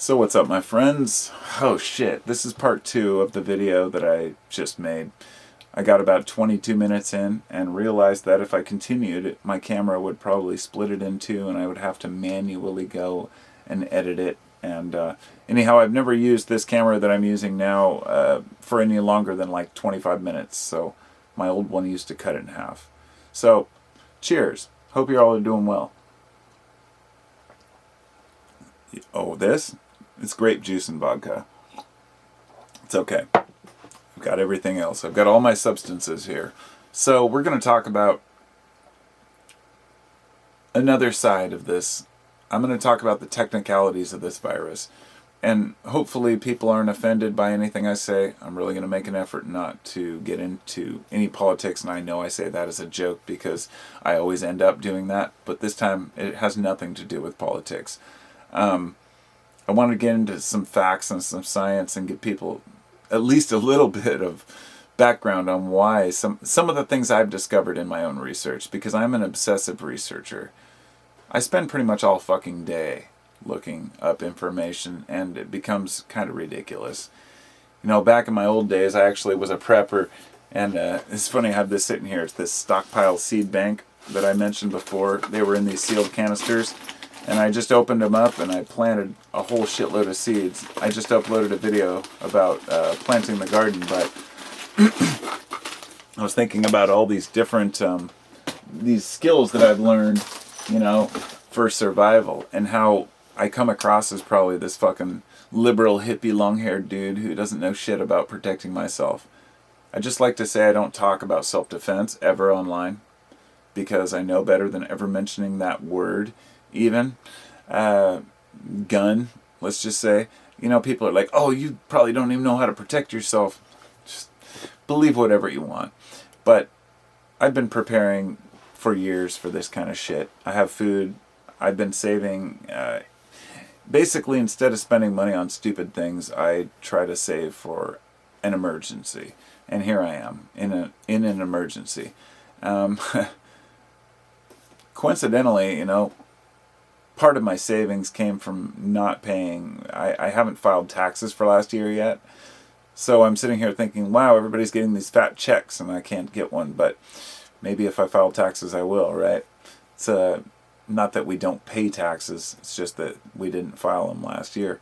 So what's up, my friends? Oh shit, this is part 2 of the video that I just made. I got about 22 minutes in and realized that if I continued, my camera would probably split it in two and I would have to manually go and edit it. And anyhow, I've never used this camera that I'm using now for any longer than like 25 minutes. So my old one used to cut it in half. So, cheers. Hope you all are doing well. Oh, this? It's grape juice and vodka. It's okay. I've got everything else. I've got all my substances here. So we're going to talk about another side of this. I'm going to talk about the technicalities of this virus. And hopefully people aren't offended by anything I say. I'm really going to make an effort not to get into any politics, and I know I say that as a joke because I always end up doing that. But this time it has nothing to do with politics. I want to get into some facts and some science and give people at least a little bit of background on why some of the things I've discovered in my own research, because I'm an obsessive researcher. I spend pretty much all fucking day looking up information, and it becomes kind of ridiculous. You know, back in my old days, I actually was a prepper, and it's funny I have this sitting here. It's this stockpile seed bank that I mentioned before. They were in these sealed canisters. And I just opened them up and I planted a whole shitload of seeds. I just uploaded a video about planting the garden, but I was thinking about all these different these skills that I've learned, you know, for survival, and how I come across as probably this fucking liberal hippie long-haired dude who doesn't know shit about protecting myself. I just like to say I don't talk about self-defense ever online, because I know better than ever mentioning that word. Even gun, let's just say, you know, people are like, oh, you probably don't even know how to protect yourself. Just believe whatever you want. But I've been preparing for years for this kind of shit. I have food. I've been saving. Basically, instead of spending money on stupid things, I try to save for an emergency. And here I am in an emergency. Coincidentally, you know, part of my savings came from not paying. I haven't filed taxes for last year yet. So I'm sitting here thinking, wow, everybody's getting these fat checks and I can't get one. But maybe if I file taxes, I will, right? It's not that we don't pay taxes. It's just that we didn't file them last year.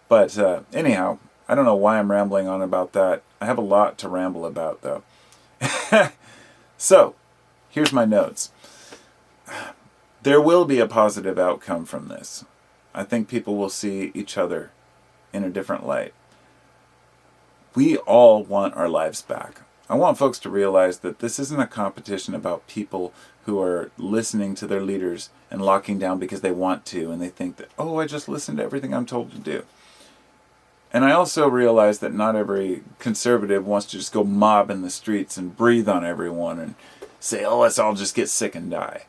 But anyhow, I don't know why I'm rambling on about that. I have a lot to ramble about, though. So, here's my notes. There will be a positive outcome from this. I think people will see each other in a different light. We all want our lives back. I want folks to realize that this isn't a competition about people who are listening to their leaders and locking down because they want to, and they think that, oh, I just listened to everything I'm told to do. And I also realize that not every conservative wants to just go mob in the streets and breathe on everyone and say, oh, let's all just get sick and die.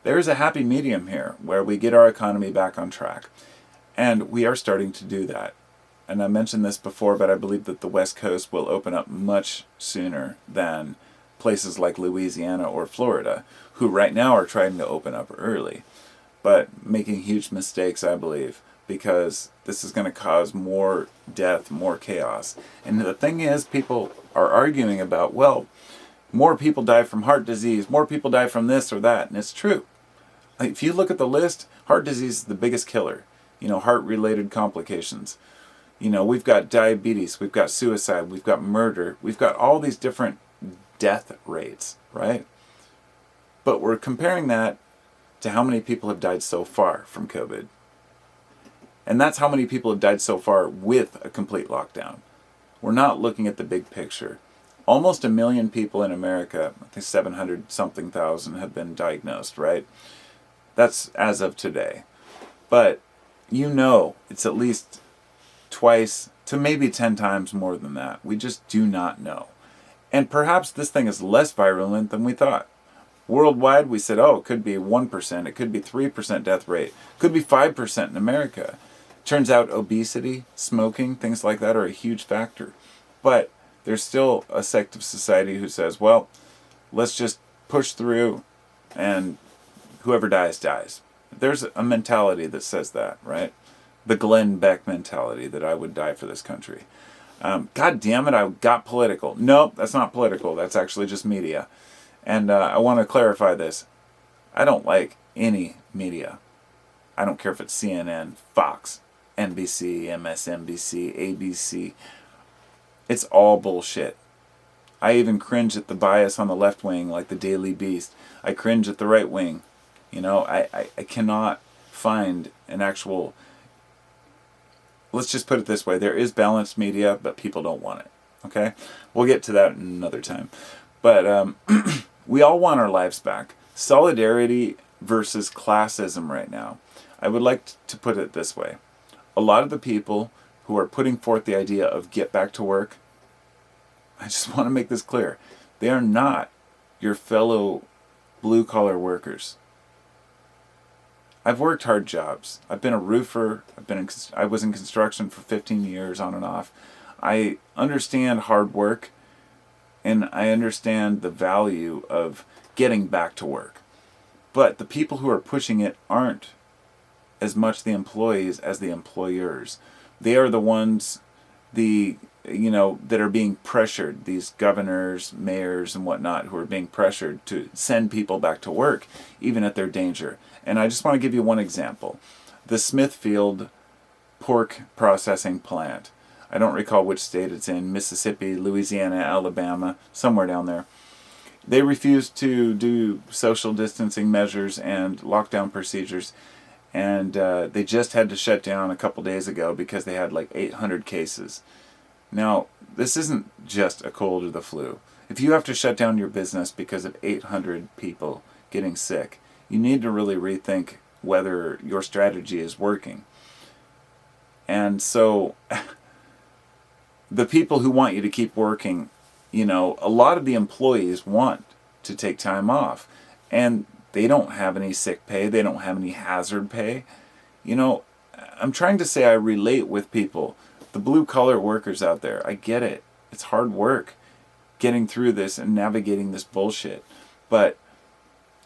There's a happy medium here where we get our economy back on track. And we are starting to do that. And I mentioned this before, but I believe that the West Coast will open up much sooner than places like Louisiana or Florida, who right now are trying to open up early, but making huge mistakes, I believe, because this is going to cause more death, more chaos. And the thing is, people are arguing about, well, more people die from heart disease, more people die from this or that, and it's true. If you look at the list, heart disease is the biggest killer. You know, heart-related complications. You know, we've got diabetes, we've got suicide, we've got murder, we've got all these different death rates, right? But we're comparing that to how many people have died so far from COVID. And that's how many people have died so far with a complete lockdown. We're not looking at the big picture. Almost 1 million people in America, I think 700-something thousand, have been diagnosed, right? That's as of today. But you know it's at least twice to maybe 10 times more than that. We just do not know. And perhaps this thing is less virulent than we thought. Worldwide, we said, oh, it could be 1%, it could be 3% death rate, it could be 5% in America. Turns out obesity, smoking, things like that are a huge factor. But there's still a sect of society who says, well, let's just push through and whoever dies, dies. There's a mentality that says that, right? the Glenn Beck mentality that I would die for this country. God damn it, I got political. Nope, that's not political. That's actually just media. And I want to clarify this. I don't like any media. I don't care if it's CNN, Fox, NBC, MSNBC, ABC. It's all bullshit. I even cringe at the bias on the left wing, like the Daily Beast. I cringe at the right wing. You know, I cannot find an actual... Let's just put it this way. There is balanced media, but people don't want it. Okay? We'll get to that another time. But we all want our lives back. Solidarity versus classism right now. I would like to put it this way. A lot of the people who are putting forth the idea of get back to work, I just want to make this clear. They are not your fellow blue-collar workers. I've worked hard jobs. I've been a roofer. I was in construction for 15 years on and off. I understand hard work, and I understand the value of getting back to work. But the people who are pushing it aren't as much the employees as the employers. They are the ones, that are being pressured, these governors, mayors, and whatnot, who are being pressured to send people back to work, even at their danger. And I just want to give you one example. The Smithfield pork processing plant. I don't recall which state it's in, Mississippi, Louisiana, Alabama, somewhere down there. They refused to do social distancing measures and lockdown procedures, and they just had to shut down a couple days ago because they had like 800 cases. Now, this isn't just a cold or the flu. If you have to shut down your business because of 800 people getting sick, you need to really rethink whether your strategy is working. And so, the people who want you to keep working, a lot of the employees want to take time off. And they don't have any sick pay. They don't have any hazard pay. I'm trying to say I relate with people. The blue-collar workers out there, I get it. It's hard work getting through this and navigating this bullshit. But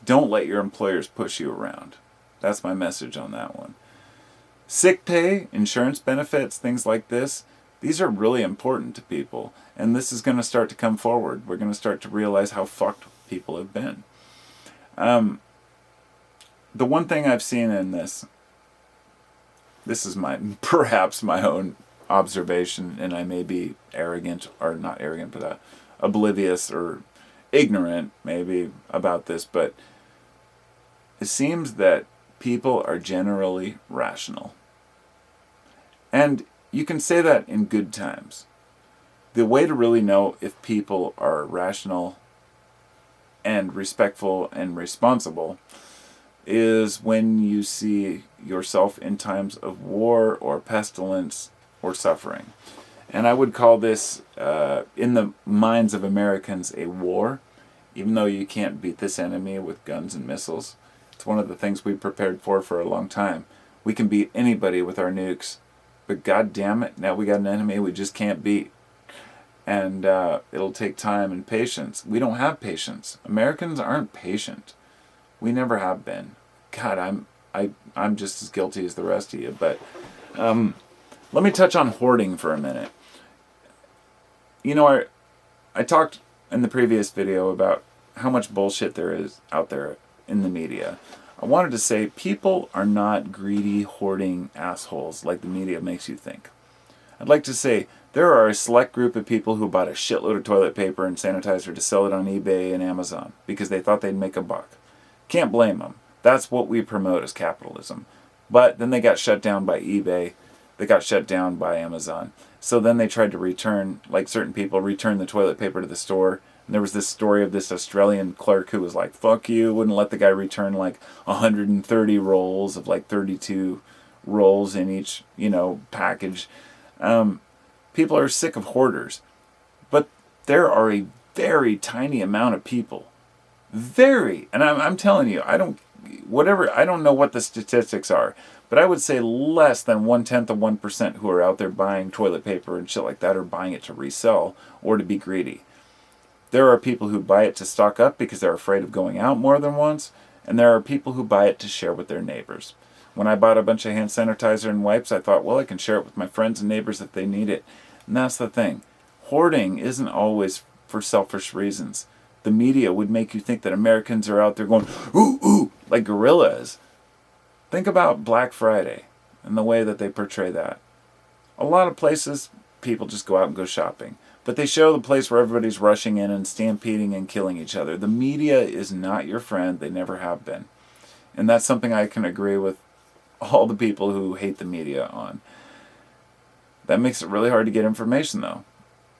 don't let your employers push you around. That's my message on that one. Sick pay, insurance benefits, things like this, these are really important to people. And this is going to start to come forward. We're going to start to realize how fucked people have been. The one thing I've seen in this is perhaps my own observation, and I may be arrogant, or not arrogant, but oblivious or ignorant maybe about this, but it seems that people are generally rational. And you can say that in good times. The way to really know if people are rational and respectful and responsible is when you see yourself in times of war or pestilence or suffering. And I would call this, in the minds of Americans, a war, even though you can't beat this enemy with guns and missiles. It's one of the things we prepared for a long time. We can beat anybody with our nukes, but god damn it, now we got an enemy we just can't beat. And it'll take time and patience. We don't have patience. Americans aren't patient. We never have been. God, I'm just as guilty as the rest of you. But let me touch on hoarding for a minute. I talked in the previous video about how much bullshit there is out there in the media. I wanted to say people are not greedy, hoarding assholes like the media makes you think. I'd like to say there are a select group of people who bought a shitload of toilet paper and sanitizer to sell it on eBay and Amazon because they thought they'd make a buck. Can't blame them. That's what we promote as capitalism. But then they got shut down by eBay. They got shut down by Amazon. So then they tried to return, like certain people, return the toilet paper to the store. And there was this story of this Australian clerk who was like, fuck you, wouldn't let the guy return like 130 rolls of like 32 rolls in each, package. People are sick of hoarders. But there are a very tiny amount of people. And I'm telling you, I don't know what the statistics are, but I would say less than 0.1% who are out there buying toilet paper and shit like that, or buying it to resell or to be greedy. There are people who buy it to stock up because they're afraid of going out more than once, and there are people who buy it to share with their neighbors. When I bought a bunch of hand sanitizer and wipes, I thought, well, I can share it with my friends and neighbors if they need it. And that's the thing. Hoarding isn't always for selfish reasons. The media would make you think that Americans are out there going, ooh, ooh, like gorillas. Think about Black Friday and the way that they portray that. A lot of places, people just go out and go shopping. But they show the place where everybody's rushing in and stampeding and killing each other. The media is not your friend. They never have been. And that's something I can agree with all the people who hate the media on. That makes it really hard to get information, though.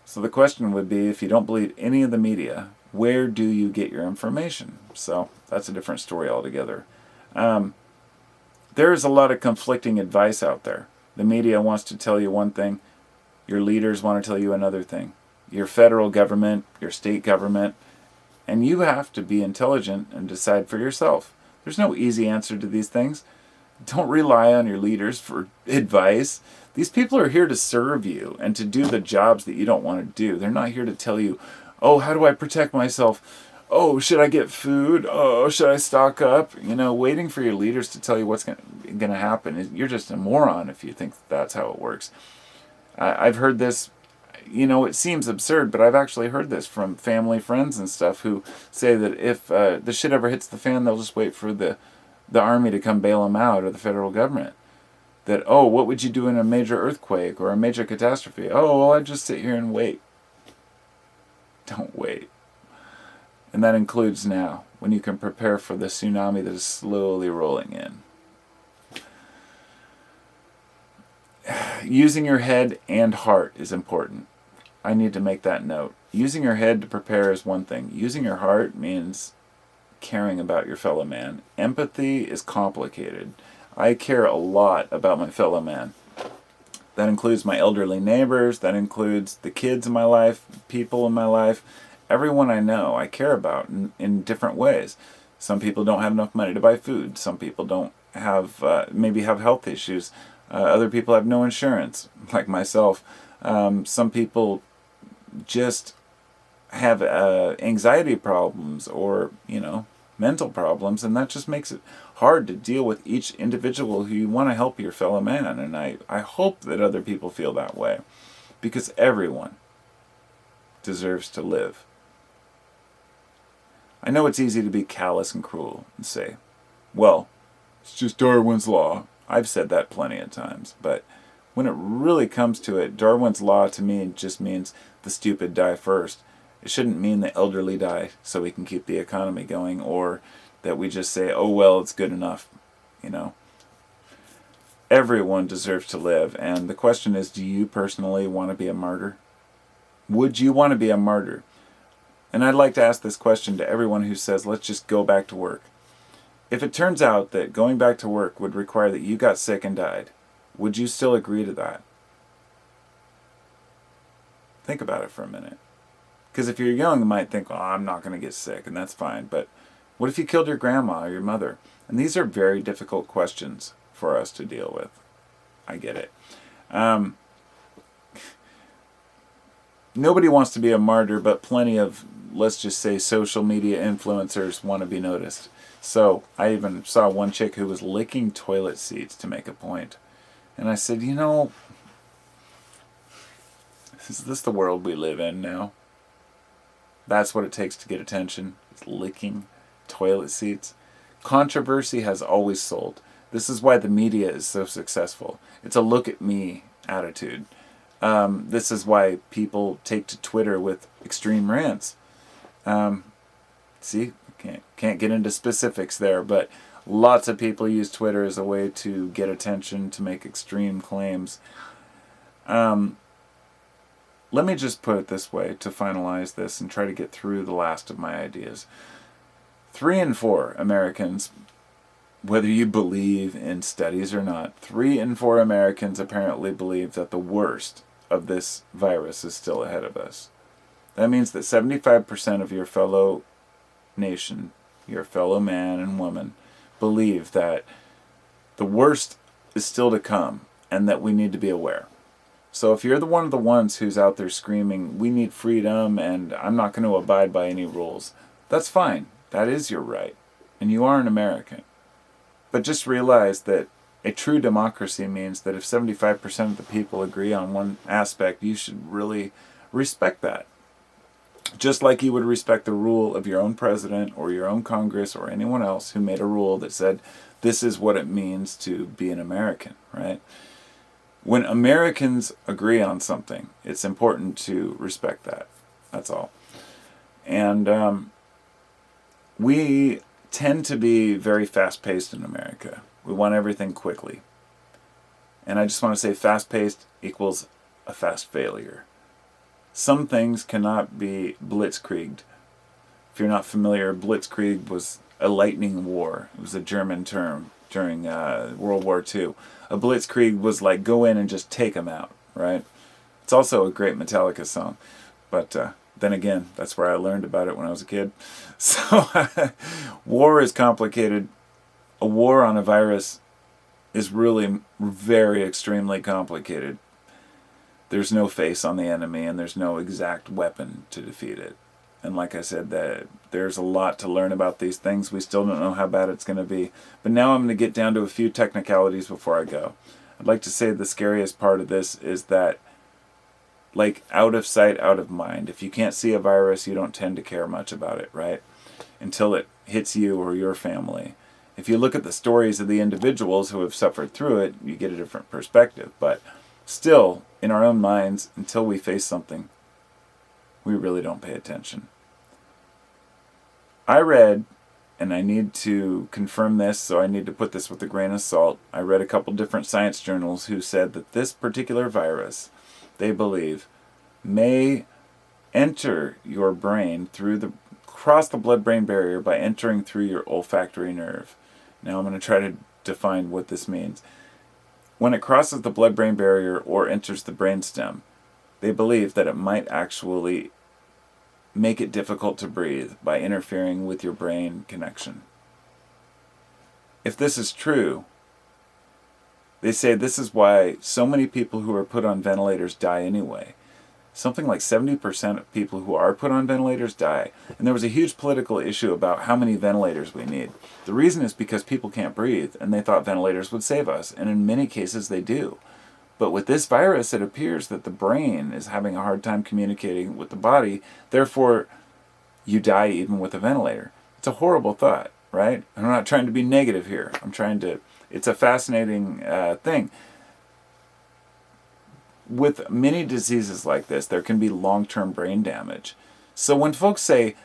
So the question would be, if you don't believe any of the media, where do you get your information? So that's a different story altogether. There is a lot of conflicting advice out there. The media wants to tell you one thing. Your leaders want to tell you another thing. Your federal government, your state government. And you have to be intelligent and decide for yourself. There's no easy answer to these things. Don't rely on your leaders for advice. These people are here to serve you and to do the jobs that you don't want to do. They're not here to tell you, oh, how do I protect myself? Oh, should I get food? Oh, should I stock up? Waiting for your leaders to tell you what's going to happen. You're just a moron if you think that's how it works. I've heard this, it seems absurd, but I've actually heard this from family, friends, and stuff who say that if the shit ever hits the fan, they'll just wait for the army to come bail them out, or the federal government. That, oh, what would you do in a major earthquake or a major catastrophe? Oh, well, I'd just sit here and wait. Don't wait. And that includes now, when you can prepare for the tsunami that is slowly rolling in. Using your head and heart is important. I need to make that note. Using your head to prepare is one thing. Using your heart means caring about your fellow man. Empathy is complicated. I care a lot about my fellow man. That includes my elderly neighbors. That includes the kids in my life, people in my life. Everyone I know, I care about in different ways. Some people don't have enough money to buy food. Some people don't have, maybe have health issues. Other people have no insurance, like myself. Some people just have anxiety problems or, mental problems, and that just makes it hard to deal with each individual who you want to help your fellow man. And I hope that other people feel that way, because everyone deserves to live. I know it's easy to be callous and cruel and say, well, it's just Darwin's law. I've said that plenty of times, but when it really comes to it, Darwin's law to me just means the stupid die first. It shouldn't mean the elderly die so we can keep the economy going, or that we just say, oh, well, it's good enough. Everyone deserves to live, and the question is, do you personally want to be a martyr? Would you want to be a martyr? And I'd like to ask this question to everyone who says, let's just go back to work. If it turns out that going back to work would require that you got sick and died, would you still agree to that? Think about it for a minute. Because if you're young, you might think, oh, I'm not going to get sick, and that's fine. But what if you killed your grandma or your mother? And these are very difficult questions for us to deal with. I get it. Nobody wants to be a martyr, but plenty of, let's just say, social media influencers want to be noticed. So I even saw one chick who was licking toilet seats to make a point. And I said, is this the world we live in now? That's what it takes to get attention. It's licking toilet seats. Controversy has always sold. This is why the media is so successful. It's a look at me attitude. This is why people take to Twitter with extreme rants. See, can't get into specifics there, but lots of people use Twitter as a way to get attention, to make extreme claims. Let me just put it this way to finalize this and try to get through the last of my ideas. 3 in 4 Americans, whether you believe in studies or not, 3 in 4 Americans apparently believe that the worst of this virus is still ahead of us. That means that 75% of your fellow nation, your fellow man and woman, believe that the worst is still to come and that we need to be aware. So if you're one of the ones who's out there screaming, we need freedom and I'm not going to abide by any rules, that's fine. That is your right. And you are an American. But just realize that a true democracy means that if 75% of the people agree on one aspect, you should really respect that. Just like you would respect the rule of your own president or your own Congress or anyone else who made a rule that said, this is what it means to be an American, right? When Americans agree on something, it's important to respect that. That's all. And we tend to be very fast-paced in America. We want everything quickly. And I just want to say fast-paced equals a fast failure. Some things cannot be blitzkrieged. If you're not familiar, blitzkrieg was a lightning war. It was a German term during World War II. A blitzkrieg was like go in and just take them out, right? It's also a great Metallica song. But then again, that's where I learned about it when I was a kid. So war is complicated. A war on a virus is really very extremely complicated. There's no face on the enemy and there's no exact weapon to defeat it. And like I said, there's a lot to learn about these things. We still don't know how bad it's going to be. But now I'm going to get down to a few technicalities before I go. I'd like to say the scariest part of this is that, like, out of sight, out of mind. If you can't see a virus, you don't tend to care much about it, right? Until it hits you or your family. If you look at the stories of the individuals who have suffered through it, you get a different perspective. But still, in our own minds, until we face something, we really don't pay attention. I read, and I need to confirm this, so I need to put this with a grain of salt. I read a couple different science journals who said that this particular virus, they believe, may enter your brain cross the blood-brain barrier by entering through your olfactory nerve. Now I'm going to try to define what this means. When it crosses the blood-brain barrier or enters the brainstem, they believe that it might actually make it difficult to breathe by interfering with your brain connection. If this is true, they say this is why so many people who are put on ventilators die anyway. Something like 70% of people who are put on ventilators die. And there was a huge political issue about how many ventilators we need. The reason is because people can't breathe, and they thought ventilators would save us, and in many cases they do. But with this virus, it appears that the brain is having a hard time communicating with the body, therefore you die even with a ventilator. It's a horrible thought, right? I'm not trying to be negative here. It's a fascinating thing. With many diseases like this, there can be long-term brain damage. So when folks say,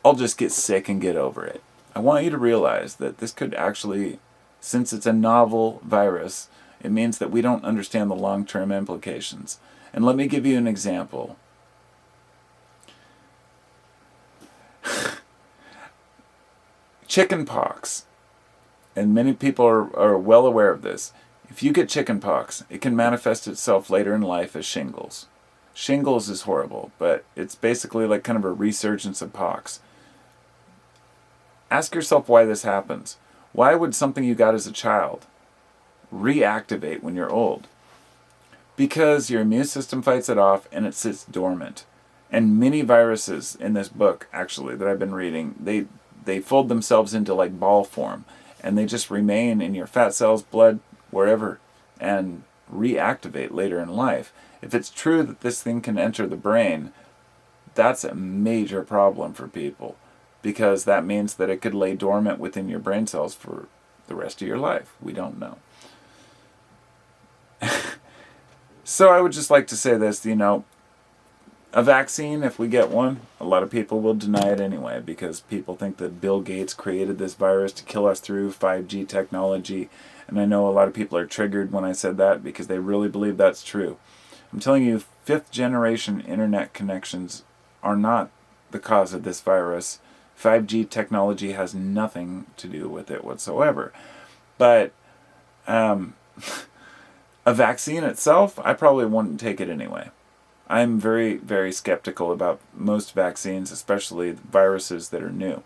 I'll just get sick and get over it, I want you to realize that this could actually, since it's a novel virus, it means that we don't understand the long-term implications. And let me give you an example. Chicken pox. And many people are well aware of this. If you get chicken pox, it can manifest itself later in life as shingles. Shingles is horrible, but it's basically like kind of a resurgence of pox. Ask yourself why this happens. Why would something you got as a child reactivate when you're old? Because your immune system fights it off and it sits dormant. And many viruses in this book, actually, that I've been reading, they fold themselves into like ball form, and they just remain in your fat cells, blood, wherever, and reactivate later in life. If it's true that this thing can enter the brain, that's a major problem for people, because that means that it could lay dormant within your brain cells for the rest of your life. We don't know. So I would just like to say this, a vaccine, if we get one, a lot of people will deny it anyway, because people think that Bill Gates created this virus to kill us through 5G technology. And I know a lot of people are triggered when I said that because they really believe that's true. I'm telling you, 5th generation internet connections are not the cause of this virus. 5G technology has nothing to do with it whatsoever. But a vaccine itself, I probably wouldn't take it anyway. I'm very, very skeptical about most vaccines, especially viruses that are new.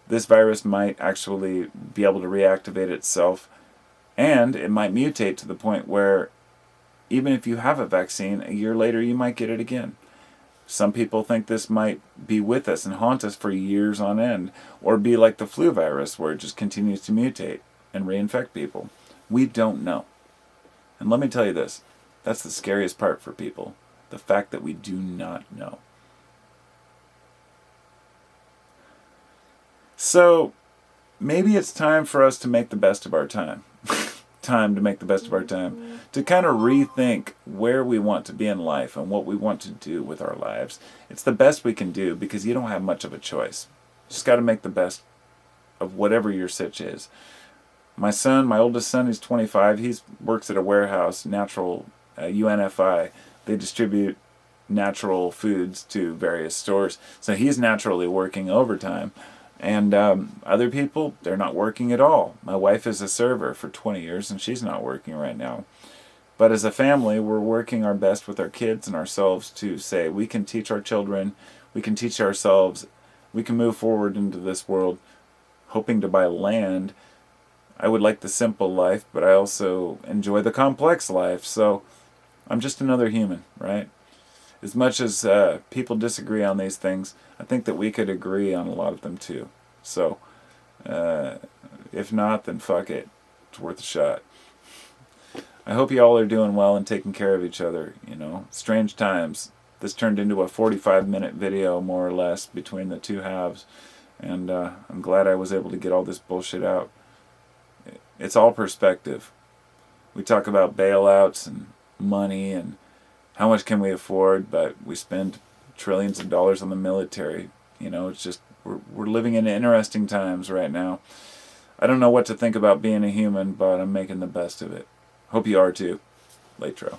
This virus might actually be able to reactivate itself, and it might mutate to the point where even if you have a vaccine, a year later you might get it again. Some people think this might be with us and haunt us for years on end, or be like the flu virus where it just continues to mutate and reinfect people. We don't know. And let me tell you this, that's the scariest part for people, the fact that we do not know. So, maybe it's time for us to make the best of our time. Time to make the best of our time. To kind of rethink where we want to be in life and what we want to do with our lives. It's the best we can do because you don't have much of a choice. You just got to make the best of whatever your sitch is. My son, my oldest son, he's 25. He works at a warehouse, natural UNFI. They distribute natural foods to various stores. So he's naturally working overtime. And other people, they're not working at all. My wife is a server for 20 years, and she's not working right now. But as a family, we're working our best with our kids and ourselves to say we can teach our children, we can teach ourselves, we can move forward into this world hoping to buy land. I would like the simple life, but I also enjoy the complex life. So I'm just another human, right? As much as people disagree on these things, I think that we could agree on a lot of them too. So, if not, then fuck it. It's worth a shot. I hope you all are doing well and taking care of each other, you know. Strange times. This turned into a 45-minute video, more or less, between the two halves. And I'm glad I was able to get all this bullshit out. It's all perspective. We talk about bailouts and money and how much can we afford, but we spend trillions of dollars on the military. You know, it's just, we're living in interesting times right now. I don't know what to think about being a human, but I'm making the best of it. Hope you are too. Latro.